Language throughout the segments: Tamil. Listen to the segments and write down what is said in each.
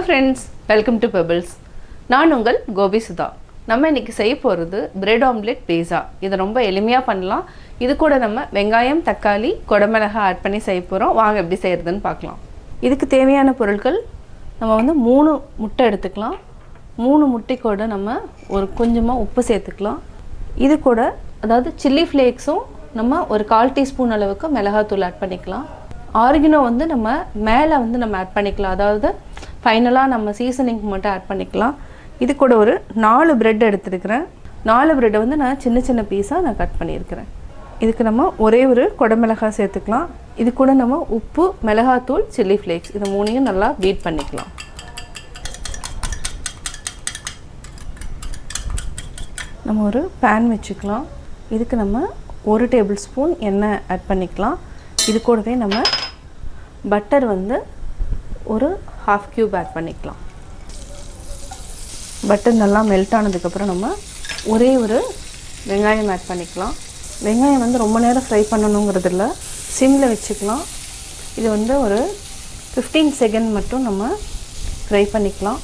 friends, welcome to Pebbles. நான் உங்கள் கோபி சுதா. நம்ம இன்னைக்கு செய்ய போறது பிரெட் ஆம்லெட் பீஸா. இது ரொம்ப எளிமையா பண்ணலாம். இது கூட நம்ம வெங்காயம், தக்காளி, கொடமிளகாய் ஆட் பண்ணி செய்ய போறோம். வாங்க எப்படி செய்யறதுன்னு பார்க்கலாம். இதுக்கு தேவையான பொருட்கள் நம்ம வந்து 3 முட்டை எடுத்துக்கலாம். 3 முட்டை கூட நம்ம ஒரு கொஞ்சமா உப்பு சேர்த்துக்கலாம். இது கூட அதாவது சில்லி ஃப்ளேக்ஸும் நம்ம ஒரு 1/4 டீஸ்பூன் அளவுக்கு மிளகாய்த்தூள் ஆட் பண்ணிக்கலாம். ஆரிகனோ வந்து நம்ம மேலே வந்து நம்ம ஆட் பண்ணிக்கலாம். அதாவது ஃபைனலாக நம்ம சீசனிங்க்கு மட்டும் ஆட் பண்ணிக்கலாம். இது கூட ஒரு 4 பிரெட் எடுத்துருக்கிறேன். 4 பிரெட்டை வந்து நான் சின்ன சின்ன பீஸாக நான் கட் பண்ணியிருக்கிறேன். இதுக்கு நம்ம ஒரே ஒரு கொடமிளகாய் சேர்த்துக்கலாம். இது கூட நம்ம உப்பு, மிளகாத்தூள், சில்லி ஃப்ளேக்ஸ் இது 3ஐயும் நல்லா பீட் பண்ணிக்கலாம். நம்ம ஒரு பேன் வச்சுக்கலாம். இதுக்கு நம்ம 1 டேபிள் ஸ்பூன் எண்ணெய் ஆட் பண்ணிக்கலாம். இது கூடவே நம்ம பட்டர் வந்து ஒரு 1/2 கியூப் ஆட் பண்ணிக்கலாம். பட்டர் நல்லா மெல்ட் ஆனதுக்கப்புறம் நம்ம ஒரே ஒரு வெங்காயம் ஆட் பண்ணிக்கலாம். வெங்காயம் வந்து ரொம்ப நேரம் ஃப்ரை பண்ணணுங்கிறது இல்லை, சிம்மில் வச்சுக்கலாம். இது வந்து ஒரு 15 செகண்ட் மட்டும் நம்ம ஃப்ரை பண்ணிக்கலாம்.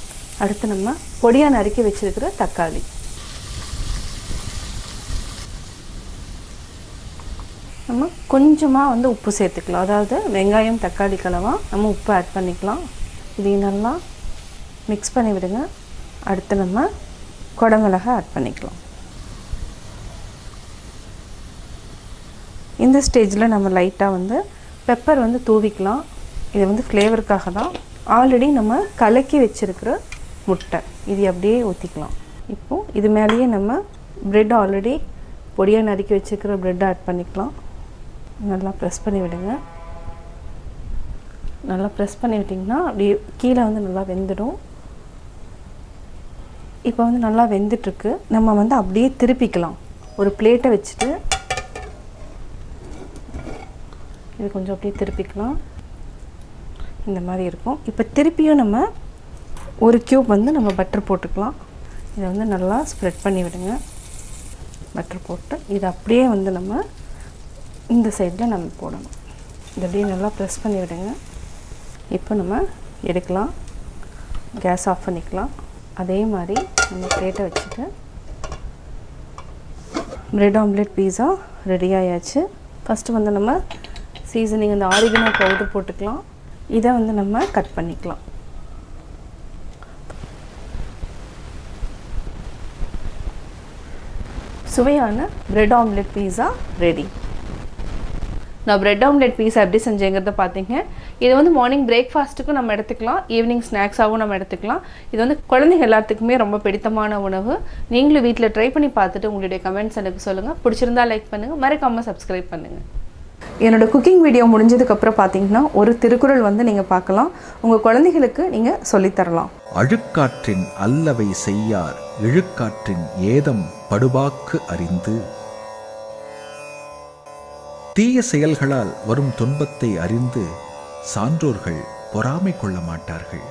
அடுத்து நம்ம பொடியாக நறுக்கி வச்சுருக்கிற தக்காளி, நம்ம கொஞ்சமாக வந்து உப்பு சேர்த்துக்கலாம். அதாவது வெங்காயம் தக்காளி கலவா நம்ம உப்பு ஆட் பண்ணிக்கலாம். இதையும் நல்லா மிக்ஸ் பண்ணி விடுங்க. அடுத்து நம்ம கொடமிளகாய் ஆட் பண்ணிக்கலாம். இந்த ஸ்டேஜில் நம்ம லைட்டாக வந்து பெப்பர் வந்து தூவிக்கலாம். இது வந்து ஃப்ளேவருக்காக தான். ஆல்ரெடி நம்ம கலக்கி வச்சுருக்கிற முட்டை இது அப்படியே ஊற்றிக்கலாம். இப்போது இது மேலேயே நம்ம ப்ரெட் ஆல்ரெடி பொடியாக நறுக்கி வச்சுருக்கிற ப்ரெட் ஆட் பண்ணிக்கலாம். நல்லா ப்ரெஸ் பண்ணி விடுங்க. நல்லா ப்ரெஸ் பண்ணி விட்டிங்கன்னா அப்படியே கீழே வந்து நல்லா வெந்துடும். இப்போ வந்து நல்லா வெந்துட்டுருக்கு. நம்ம வந்து அப்படியே திருப்பிக்கலாம். ஒரு பிளேட்டை வச்சுட்டு இது கொஞ்சம் அப்படியே திருப்பிக்கலாம். இந்த மாதிரி இருக்கும். இப்போ திருப்பியும் நம்ம ஒரு கியூப் வந்து நம்ம பட்டர் போட்டுக்கலாம். இதை வந்து நல்லா ஸ்ப்ரெட் பண்ணி விடுங்க. பட்டர் போட்டு இதை அப்படியே வந்து நம்ம இந்த சைடில் நம்ம போடணும். இது அப்படியே நல்லா ப்ரெஸ் பண்ணி விடுங்க. இப்போ நம்ம எடுக்கலாம். கேஸ் ஆஃப் பண்ணிக்கலாம். அதே மாதிரி நம்ம பிளேட்டை வச்சுட்டு பிரெட் ஆம்லெட் பீஸா ரெடி ஆயாச்சு. ஃபஸ்ட்டு வந்து நம்ம சீசனிங் அந்த ஆரிகனோ பவுடர் போட்டுக்கலாம். இதை வந்து நம்ம கட் பண்ணிக்கலாம். சுவையான பிரெட் ஆம்லெட் பீஸா ரெடி. நான் பிரெட் ஆம்லெட் பீஸா எப்படி செஞ்சேங்கிறத பார்த்தீங்க. இது வந்து மார்னிங் பிரேக்ஃபாஸ்ட்டுக்கும் நம்ம எடுத்துக்கலாம், ஈவினிங் ஸ்நாக்ஸாகவும் நம்ம எடுத்துக்கலாம். இது வந்து குழந்தைங்க எல்லாத்துக்குமே ரொம்ப பிடித்தமான உணவு. நீங்களும் வீட்டில் ட்ரை பண்ணி பார்த்துட்டு உங்களுடைய கமெண்ட்ஸ் எனக்கு சொல்லுங்கள். பிடிச்சிருந்தா லைக் பண்ணுங்கள், மறக்காமல் சப்ஸ்கிரைப் பண்ணுங்கள். என்னோட குக்கிங் வீடியோ முடிஞ்சதுக்கப்புறம் பார்த்தீங்கன்னா ஒரு திருக்குறள் வந்து நீங்கள் பார்க்கலாம். உங்கள் குழந்தைகளுக்கு நீங்கள் சொல்லித்தரலாம். அழுக்காற்றின் அல்லவை செய்யார் இழுக்காற்றின் ஏதம் படுபாக்கு அறிந்து. தீய செயல்களால் வரும் துன்பத்தை அறிந்து சான்றோர்கள் பொறாமை கொள்ள மாட்டார்கள்.